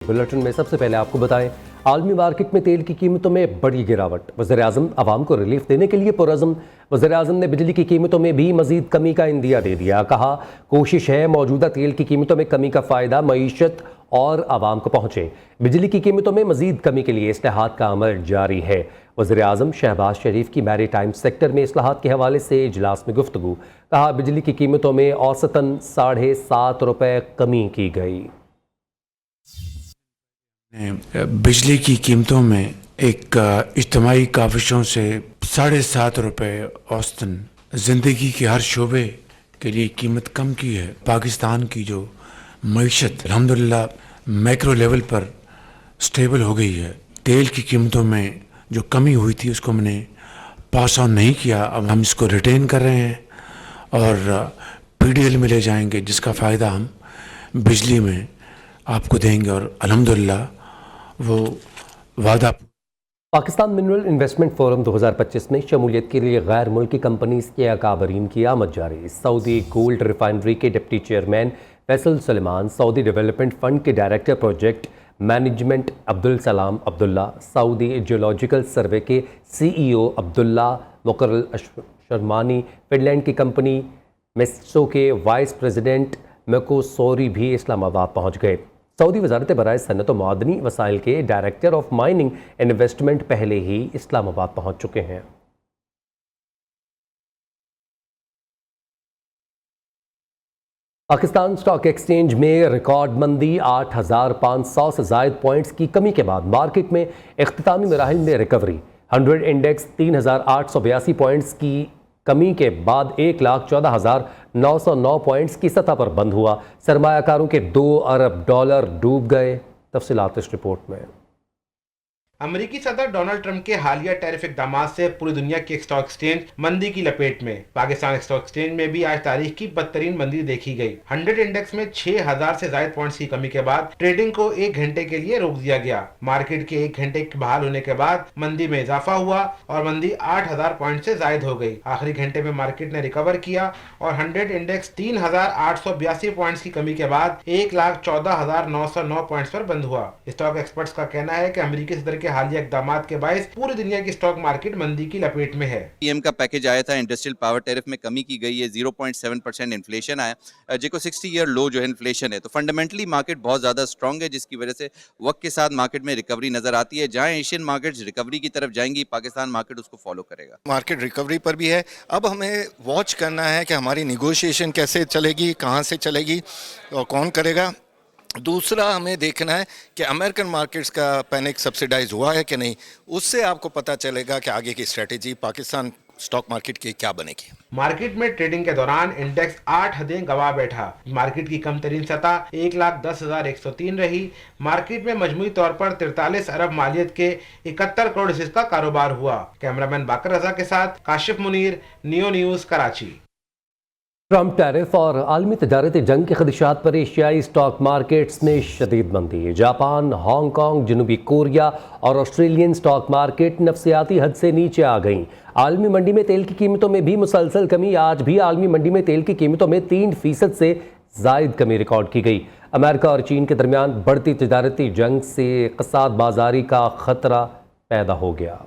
Bulletin में सबसे पहले आपको बताएं, आलमी मार्केट में तेल की कीमतों में बड़ी गिरावट। वज़ीर-ए-आज़म अवाम को रिलीफ देने के लिए पुरअज़्म। वज़ीर-ए-आज़म ने बिजली की कीमतों में भी मज़ीद कमी का इंदिया दे दिया। कहा, कोशिश है मौजूदा तेल की कीमतों में कमी का फ़ायदा मईशत और आवाम को पहुँचे। बिजली की कीमतों में मज़ीद कमी के लिए इस्लाहात का अमल जारी है। वज़ीर-ए-आज़म शहबाज शरीफ की मैरी टाइम सेक्टर में इस्लाहात के हवाले से इजलास में गुफ्तगू। कहा, बिजली की कीमतों में औसतन 7.5 रुपये कमी की गई। बिजली की कीमतों में एक इज्तिमाई काविशों से 7.5 रुपये औसतन ज़िंदगी के हर शोबे के लिए कीमत कम की है। पाकिस्तान की जो मईशत अल्हम्दुलिल्लाह मैक्रो लेवल पर स्टेबल हो गई है। तेल की कीमतों में जो कमी हुई थी उसको मैंने पास ऑन नहीं किया, अब हम इसको रिटेन कर रहे हैं और PDL में ले जाएंगे, जिसका फ़ायदा हम बिजली में आपको देंगे और अल्हम्दुलिल्लाह वो वादा। पाकिस्तान मिनरल इन्वेस्टमेंट फोरम 2025 में शमूलियत के लिए गैर मुल्की कंपनीज के अकाबरीन की आमद जारी। सऊदी गोल्ड रिफाइनरी के deputy chairman Faisal Suleman, Saudi development fund के director project management Abdul Salam Abdullah, Saudi geological सर्वे के CEO अब्दुल्ला मुकर्रल शर्मानी, फिनलैंड की कंपनी मेस्टो के वाइस प्रेसिडेंट मको सोरी भी इस्लामाबाद पहुँच गए। सऊदी वजारत बराए सनत व मादनी वसाइल के डायरेक्टर ऑफ माइनिंग इन्वेस्टमेंट पहले ही इस्लामाबाद पहुंच चुके हैं। पाकिस्तान स्टॉक एक्सचेंज में रिकॉर्ड मंदी, 8,500 से ज़ायद पॉइंट्स की कमी के बाद मार्केट में इख्तितामी मराहिल में रिकवरी। 100 इंडेक्स 3,882 पॉइंट्स की कमी के बाद 1,14,909 पॉइंट्स की सतह पर बंद हुआ। सरमायाकारों के $2 अरब डूब गए। तफसीलात इस रिपोर्ट में। अमेरिकी सदर डोनाल्ड ट्रंप के हालिया टैरिफ इक़दाम से पूरी दुनिया की स्टॉक एक्सचेंज मंदी की लपेट में। पाकिस्तान स्टॉक एक्सचेंज में भी आज तारीख की बदतरीन मंदी देखी गई। 100 इंडेक्स में 6,000 से ज्यादा पॉइंट्स की कमी के बाद ट्रेडिंग को 1 घंटे के लिए रोक दिया गया। मार्केट के 1 घंटे के बहाल होने के बाद मंदी में इजाफा हुआ और मंदी 8,000 पॉइंट से ज्यादा हो गई। आखिरी घंटे में मार्केट ने रिकवर किया और 100 इंडेक्स 3,882 पॉइंट्स की कमी के बाद 1,14,909 पॉइंट्स पर बंद हुआ। स्टॉक एक्सपर्ट्स का कहना है कि अमेरिकी सदर के हालिया इक़दामात के बायस पूरी दुनिया की स्टॉक मार्केट मंदी की लपेट में है। पीएम का पैकेज आया था, इंडस्ट्रियल पावर टैरिफ में कमी की गई है, 0.7% इन्फ्लेशन आया, जो 60 ईयर लो जो है इन्फ्लेशन है। तो फंडामेंटली मार्केट बहुत ज़्यादा स्ट्रॉन्ग है, जिसकी वजह से वक्त के साथ मार्केट में रिकवरी नजर आती है। जहाँ एशियन मार्केट्स रिकवरी की तरफ जाएंगी, पाकिस्तान मार्केट उसको फॉलो करेगा। मार्केट रिकवरी पर भी है। अब हमें वॉच करना है कि हमारी निगोशिएशन कैसे चलेगी, कहाँ से चलेगी और कौन करेगा। दूसरा हमें देखना है कि अमेरिकन मार्केट्स का पैनिक सब्सिडाइज हुआ है कि नहीं। उससे आपको पता चलेगा कि आगे की स्ट्रेटेजी पाकिस्तान स्टॉक मार्केट की क्या बनेगी। मार्केट में ट्रेडिंग के दौरान इंडेक्स 8 हदें गवा बैठा। मार्केट की कम तरीन सतह 1,10,103 रही। मार्केट में मजमूई तौर पर 43 अरब मालियत के 71 करोड़ हिस्से का कारोबार हुआ। कैमरामैन बाकर रजा के साथ Kashif Munir, neo news, Karachi. Trump tariff और आलमी तजारती जंग के खदशात पर एशियाई स्टॉक मार्केट्स में शदीद मंदी। जापान, हांगकांग, जनूबी कोरिया और ऑस्ट्रेलियन स्टॉक मार्केट नफसियाती हद से नीचे आ गईं। आलमी मंडी में तेल की कीमतों में भी मुसलसल कमी। आज भी आलमी मंडी में तेल की कीमतों में 3% से जायद कमी रिकॉर्ड की गई। अमेरिका और चीन के दरमियान बढ़ती तजारती जंग से इक़्तिसाद बाजारी का खतरा पैदा हो गया।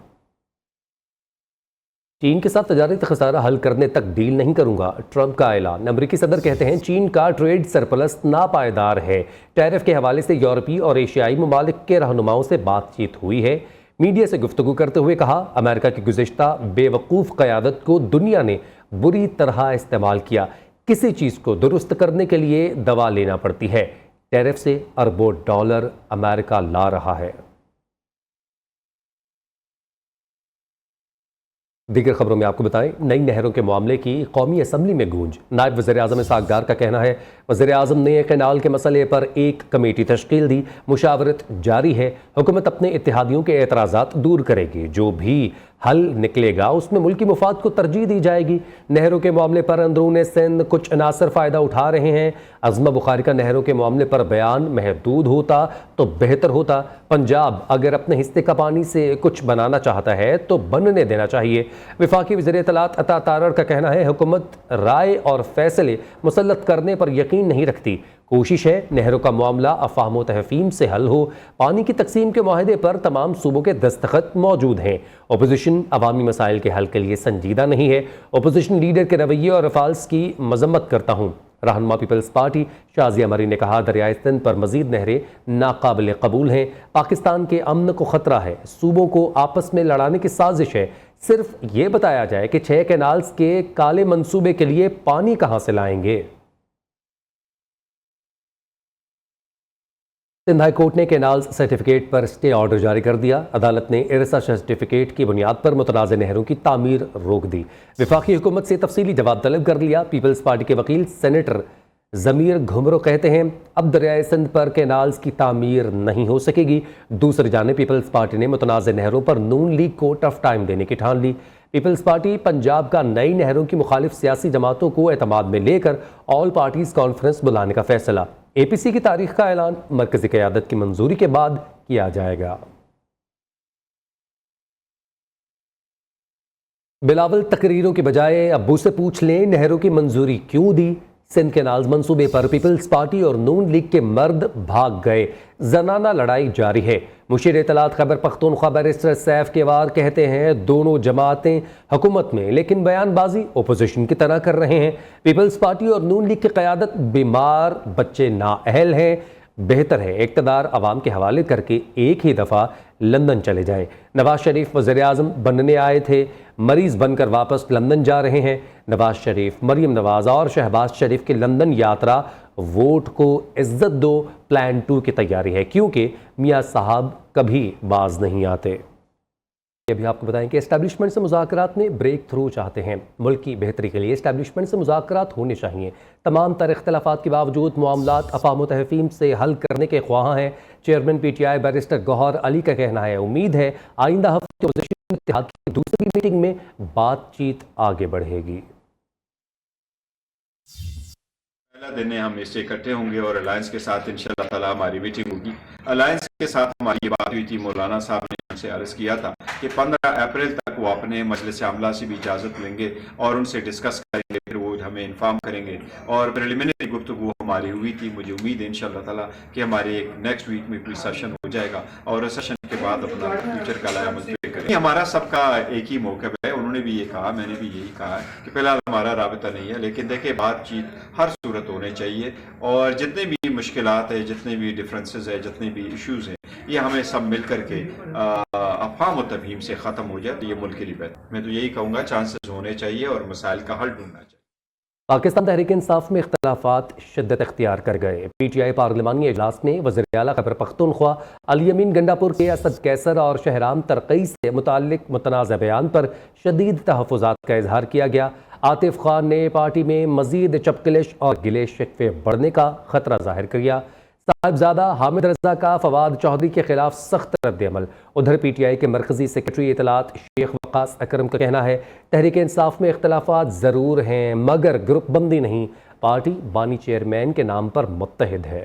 चीन के साथ तजारती खसारा हल करने तक डील नहीं करूंगा, ट्रंप का ऐलान। अमेरिकी सदर कहते हैं चीन का ट्रेड सरप्लस नापायदार है। टैरिफ के हवाले से यूरोपीय और एशियाई ममालिक के रहनुमाओं से बातचीत हुई है। मीडिया से गुफ्तगू करते हुए कहा, अमेरिका की गुज़िश्ता बेवकूफ़ क़यादत को दुनिया ने बुरी तरह इस्तेमाल किया। किसी चीज़ को दुरुस्त करने के लिए दवा लेना पड़ती है। टैरिफ से अरबों डॉलर अमेरिका ला रहा है। दीगर खबरों में आपको बताएं, नई नहरों के मामले की कौमी असम्बली में गूंज। नायब वज़ीर-ए-आज़म इसहाक़ डार का कहना है, वज़ीर-ए-आज़म ने कैनाल के मसले पर एक कमेटी तश्कील दी, मुशावरत जारी है। हुकूमत अपने इत्तेहादियों के एतराज़ात दूर करेगी, जो भी हल निकलेगा उसमें मुल्की मुफाद को तरजीह दी जाएगी। नहरों के मामले पर अंदरूने सिंध कुछ अनासर फ़ायदा उठा रहे हैं। अज़मा बुखारी का नहरों के मामले पर बयान महदूद होता तो बेहतर होता। पंजाब अगर अपने हिस्से का पानी से कुछ बनाना चाहता है तो बनने देना चाहिए। वफाकी वज़ीर इत्तलात अता तारड़ का कहना है, हुकूमत राय और फैसले मुसल्लत करने पर यकीन यकीन नहीं रखती। कोशिश है नहरों का मामला अफवाह व तहफीम से हल हो। पानी की तकसीम के माहदे पर तमाम सूबों के दस्तखत मौजूद हैं। अपोजिशन अवामी मसाइल के हल के लिए संजीदा नहीं है। अपोजिशन लीडर के रवैये और अफाल्स की मजम्मत करता हूँ। रहनुमा पीपल्स पार्टी शाजिया मरी ने कहा, दरियाए सिंध पर मजीद नहरें नाकाबिल कबूल हैं। पाकिस्तान के अमन को खतरा है। सूबों को आपस में लड़ाने की साजिश है। सिर्फ ये बताया जाए कि 6 कैनाल्स के काले मंसूबे के लिए पानी कहाँ से लाएंगे। सिंध हाई कोर्ट ने कैनाल्स सर्टिफिकेट पर स्टे ऑर्डर जारी कर दिया। अदालत ने इरसा सर्टिफिकेट की बुनियाद पर मुतनाज़ नहरों की तामीर रोक दी। वफाकी हुकूमत से तफसीली जवाब तलब कर लिया। पीपल्स पार्टी के वकील सेनेटर ज़मीर घुमरो कहते हैं, अब दरियाए सिंध पर कैनाल्स की तामीर नहीं हो सकेगी। दूसरी जानिब पीपल्स पार्टी ने मुतनाज़ नहरों पर नून लीग को टफ टाइम देने की ठान ली। पीपल्स पार्टी पंजाब का नई नहरों की मुखालिफ सियासी जमातों को एतमाद में लेकर ऑल पार्टीज कॉन्फ्रेंस बुलाने का फैसला। APC की तारीख का ऐलान मरकजी क़यादत की मंजूरी के बाद किया जाएगा। बिलावल तकरीरों के बजाय अब्बू से पूछ लें नहरों की मंजूरी क्यों दी। सिंध कैनाल्स मंसूबे पर पीपल्स पार्टी और नून लीग के मर्द भाग गए। जनाना लड़ाई जारी है। मुशीर इत्तलात खैबर पख्तूनख्वा बैरिस्टर सैफ केवार कहते हैं, दोनों जमातें हुकूमत में लेकिन बयानबाजी ओपोजिशन की तरह कर रहे हैं। पीपल्स पार्टी और नून लीग की क़यादत बीमार, बच्चे नाअहल हैं। बेहतर है इक़्तिदार अवाम के हवाले करके एक ही दफ़ा लंदन चले जाएं। नवाज शरीफ वज़ीर-ए-आज़म बनने आए थे, मरीज़ बनकर वापस लंदन जा रहे हैं। नवाज शरीफ, मरीम नवाज और शहबाज शरीफ की लंदन यात्रा वोट को इज्जत दो प्लान 2 की तैयारी है, क्योंकि मियाँ साहब कभी बाज नहीं आते। अभी आपको बताएं कि एस्टैब्लिशमेंट से मुज़ाकरात में ब्रेक थ्रू चाहते हैं। मुल्क की बेहतरी के लिए एस्टैब्लिशमेंट से मुज़ाकरात होने चाहिए। तमाम तर इख्तलाफात के बावजूद मामलात अफ़ाम तहफ़ीम से हल करने के ख्वाह हैं। Chairman PTI barrister Gohar Ali का कहना है, उम्मीद है आइंदा हफ्ते अपोजिशन इत्तेहाद की दूसरी मीटिंग में बातचीत आगे बढ़ेगी। पहला दिन है, हम इससे इकट्ठे होंगे और अलायंस के साथ इंशाल्लाह ताला हमारी मीटिंग होगी। अलायंस के साथ हमारी बात हुई थी, मौलाना साहब ने हमसे अर्ज़ किया था कि 15 अप्रैल तक वो अपने मजलिस आमला से भी इजाज़त लेंगे और उनसे डिस्कस करेंगे, फिर वो हमें इन्फॉर्म करेंगे। और प्रिलिमिनरी गुफ्तगू हमारी हुई थी। मुझे उम्मीद है इंशाल्लाह ताला कि हमारे एक नेक्स्ट वीक में कोई सेशन हो जाएगा और सेशन के बाद अपना फ्यूचर का लाया मंजूर करेंगे। हमारा सबका एक ही मौक़िफ़ है। उन्होंने भी ये कहा, मैंने भी यही कहा कि फिलहाल हमारा राबिता नहीं है, लेकिन देखिए बातचीत हर सूरत होनी चाहिए और जितने भी मुश्किलात है, जितने भी डिफरेंसेस है, जितने भी इश्यूज़ हैं, ये हमें सब मिल करके अफ़वाह व तफ़हीम से ख़त्म हो जाए तो ये मुल्क के लिए बेहतर। मैं तो यही कहूँगा चांसेस होने चाहिए और मसाइल का हल ढूंढना चाहिए। पाकिस्तान तहरीक इंसाफ में इख्तलाफात शिद्दत इख्तियार कर गए। PTI पार्लिमानी इजलास में वज़ीर आला खैबर पख्तूनख्वा अली अमीन गंडापुर के असद कैसर और शहराम तरक़ई से मुताल्लिक मुतनाज़ बयान पर शदीद तहफ़्फ़ुज़ात का इजहार किया गया। आतिफ खान ने पार्टी में मज़ीद चपकलिश और गिले शिकवे बढ़ने का खतरा जाहिर किया। साहिबजादा हामिद रजा का फवाद चौधरी के खिलाफ सख्त रद्द-ए-अमल। उधर PTI के मरकजी सेक्रेटरी इत्तलात शेख वक़ास अकरम का कहना है, तहरीक इंसाफ में इख्तलाफात ज़रूर हैं मगर ग्रुप बंदी नहीं। पार्टी बानी चेयरमैन के नाम पर मुत्तहिद है।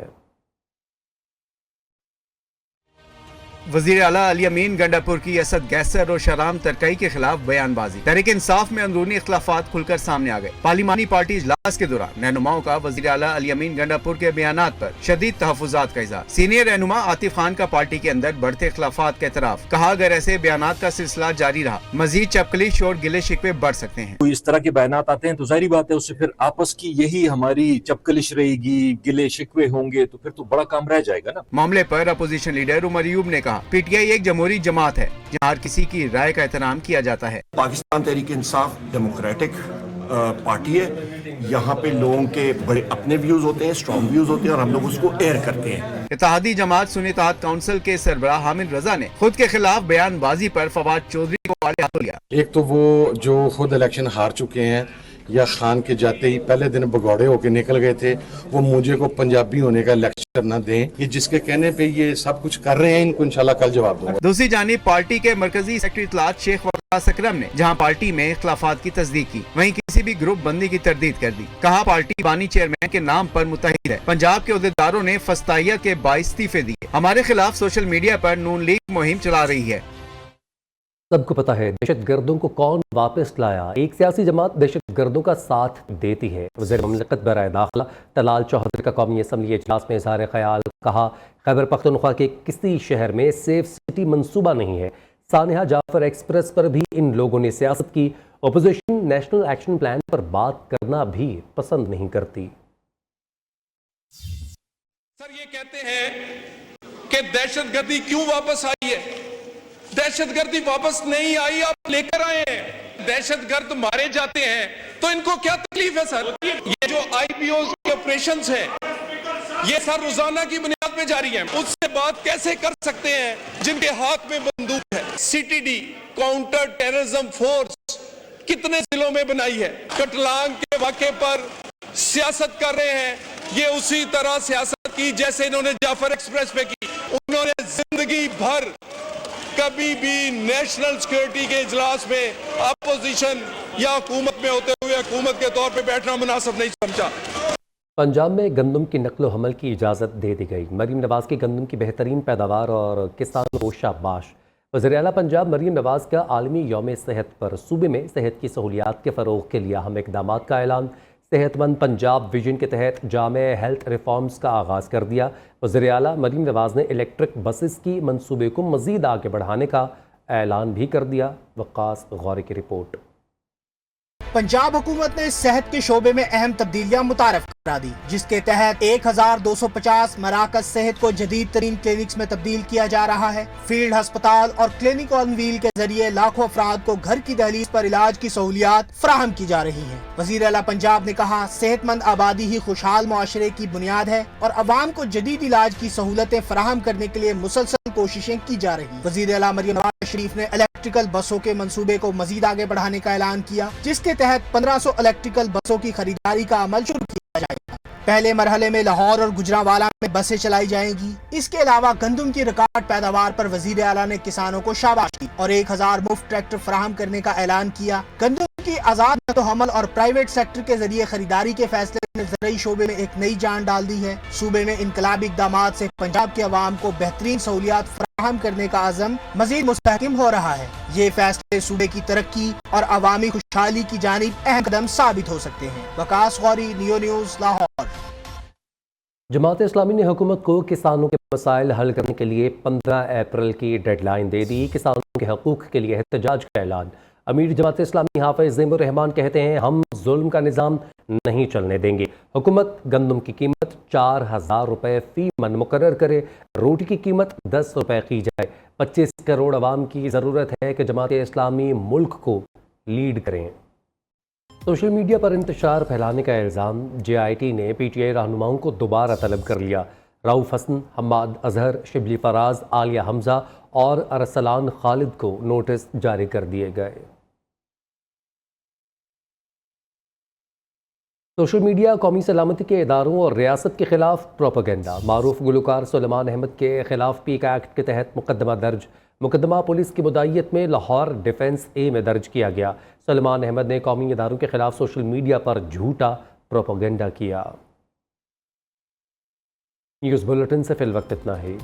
वज़ीर आला अली अमीन गंडापुर की असद कैसर और शहराम तरकई के खिलाफ बयानबाजी। तहरीक इंसाफ में अंदरूनी इख्तलाफात खुलकर सामने आ गए। पार्लिमानी पार्टी इजलास के दौरान रहनुमाओं का वज़ीर आला अली अमीन गंडापुर के बयानात पर शदीद तहफ़्फ़ुज़ात का इज़हार। सीनियर रहनुमा आतिफ खान का पार्टी के अंदर बढ़ते इख्तलाफात का एतराफ़। कहा, अगर ऐसे बयानात का सिलसिला जारी रहा मजीद चपकलिश और गिले शिकवे बढ़ सकते हैं। कोई इस तरह के बयानात आते हैं तो जाहिर बात है उससे फिर आपस की यही हमारी चपकलिश रहेगी, गिले शिकवे होंगे, तो फिर तो बड़ा काम रह जाएगा ना। मामले पर अपोजिशन लीडर उमर अयूब ने कहा, PTI एक जमहूरी जमात है जहाँ हर किसी की राय का एहतराम किया जाता है। पाकिस्तान तहरीक इंसाफ डेमोक्रेटिक पार्टी है। यहाँ पे लोगों के बड़े अपने व्यूज होते हैं, स्ट्रॉन्ग व्यूज होते हैं और हम लोग उसको एयर करते हैं। इत्तेहादी जमात सुन्नी इत्तेहाद काउंसिल के सरबराह हामिद रजा ने खुद के खिलाफ बयानबाजी पर फवाद चौधरी को आड़े हाथों लिया। एक तो वो जो खुद इलेक्शन हार चुके हैं या खान के जाते ही पहले दिन भगौड़े होके निकल गए थे, वो मुझे को पंजाबी होने का लेक्चर न दें। ये जिसके कहने पे ये सब कुछ कर रहे हैं, इनको इंशाल्लाह कल जवाब दूंगा। दूसरी जानिब पार्टी के मरकजी सेक्रेटरी इत्तलात शेख वक़ास अकरम ने जहां पार्टी में इख्तलाफात की तस्दीक की, वहीं किसी भी ग्रुप बंदी की तरदीद कर दी। कहा, पार्टी बानी चेयरमैन के नाम पर मुत्तहिद है। पंजाब के अहदेदारों ने फस्ताइयत के 22 इस्तीफे दिए। हमारे खिलाफ सोशल मीडिया पर नून लीग मुहिम चला रही है। सबको पता है दहशत गर्दों को कौन वापस लाया। एक सियासी जमात दहशत गर्दों का साथ देती है। वज़ीर मुमलिकत बराए दाखिला तलाल चौधरी का कौमी असम्बली इजलास में इज़हार ख्याल कहा, खैबर पख्तूनख्वा के किसी शहर में सेफ सिटी मंसूबा नहीं है। सानिया जाफर एक्सप्रेस पर भी इन लोगों ने सियासत की। अपोजिशन नेशनल एक्शन प्लान पर बात करना भी पसंद नहीं करती। सर ये कहते हैं कि दहशतगर्दी क्यों वापस आई है। दहशतगर्दी वापस नहीं आई, आप लेकर आए हैं। दहशतगर्द मारे जाते हैं तो इनको क्या तकलीफ है सर। ये जो आईपीओ के ऑपरेशंस हैं ये सर रोजाना की बुनियाद पे जारी है। उससे बात कैसे कर सकते हैं जिनके हाथ में बंदूक है। सीटीडी काउंटर टेररिज्म फोर्स कितने जिलों में बनाई है। कटलांग के वाक़े पर सियासत कर रहे हैं, ये उसी तरह सियासत की जैसे इन्होंने जाफर एक्सप्रेस पे की। उन्होंने जिंदगी भर कभी भी नेशनल सिक्योरिटी के इजलास में अपोजिशन या हुकूमत में होते हुए हुकूमत के तौर पे बैठना मुनासिब नहीं समझा। पंजाब में गंदम की नकलो हमल की इजाज़त दे दी गई। मरीम नवाज की गंदम की बेहतरीन पैदावार और किसानों को शाबाश। वज़ीर आला पंजाब मरीम नवाज का आलमी यौम सेहत पर सूबे में सेहत की सहूलियात के फ़रोग़ के लिए अहम इक़दामात का ऐलान। सेहतमंद पंजाब विजन के तहत जामे हेल्थ रिफॉर्म्स का आगाज़ कर दिया। वज़ीर आला मरीम नवाज ने इलेक्ट्रिक बसेस की मंसूबे को मज़ीद आगे बढ़ाने का ऐलान भी कर दिया। वक़ास गौरी की रिपोर्ट। पंजाब हुकूमत ने सेहत के शोबे में अहम तब्दीलियां मुतारफ करा दी, जिसके तहत 1250 मराकज सेहत को जदीद तरीन क्लिनिक्स में तब्दील किया जा रहा है। फील्ड अस्पताल और क्लिनिक ऑन व्हील के जरिए लाखों अफराद को घर की दहलीज पर इलाज की सहूलियात फराहम की जा रही है। वज़ीर आला पंजाब ने कहा, सेहतमंद आबादी ही खुशहाल मुआशरे की बुनियाद है और अवाम को जदीद इलाज की सहूलतें फराहम करने के लिए मुसलसल कोशिशें की जा रही। वज़ीर आला मरियम नवाज शरीफ ने इलेक्ट्रिकल बसों के मंसूबे को मजीद आगे बढ़ाने का ऐलान किया, जिसके तहत 1500 इलेक्ट्रिकल बसों की खरीदारी का अमल शुरू किया जाएगा। पहले मरहले में लाहौर और गुजरांवाला में बसें चलाई जाएंगी। इसके अलावा गंदम की रिकॉर्ड पैदावार पर वजीर आला ने किसानों को शाबाश दी और 1000 मुफ्त ट्रैक्टर फराहम करने का ऐलान किया। गंदम की आजाद नक़्ल-ओ-हमल और प्राइवेट सेक्टर के जरिए खरीदारी के फैसले ने ज़राई शोबे में एक नई जान डाल दी है। सूबे में इनकलाबी इक़दामात से पंजाब के अवाम को बेहतरीन सहूलियात फराहम करने का अज़म मजीद मुस्तहकम हो रहा है। ये फैसले सूबे की तरक्की और अवामी खुशहाली की जानिब अहम कदम साबित हो सकते हैं। Waqas Ghauri, neo news, Lahore. जमात इस्लामी ने हुकूमत को किसानों के मसाइल हल करने के लिए 15 अप्रैल की डेडलाइन दे दी। किसानों के हकूक़ के लिए एहतजाज का ऐलान। अमीर जमात इस्लामी हाफिज़ ज़ैमुर रहमान कहते हैं, हम जुल्म का निज़ाम नहीं चलने देंगे। हुकूमत गंदम की कीमत 4000 रुपये फ़ी मन मुकर्रर करे, रोटी की कीमत 10 रुपये की जाए। 25 करोड़ अवाम की ज़रूरत है कि जमात इस्लामी मुल्क को लीड करें। सोशल मीडिया पर इंतशार फैलाने का इल्ज़ाम। JIT ने PTI रहनुमाओं को दोबारा तलब कर लिया। राउफ हसन, हम्माद अजहर, शिबली फराज, आलिया हमजा और अरसलान खालिद को नोटिस जारी कर दिए गए। सोशल मीडिया कौमी सलामती के इदारों और रियासत के खिलाफ प्रोपेगेंडा। मारूफ गुलकार सुलेमान अहमद के खिलाफ पीक एक्ट के तहत मुकदमा दर्ज। मुकदमा पुलिस की मुदायत में लाहौर डिफेंस ए में दर्ज किया गया। सुलेमान अहमद ने कौमी इदारों के खिलाफ सोशल मीडिया पर झूठा प्रोपेगेंडा किया। न्यूज़ बुलेटिन से फिल वक्त इतना ही।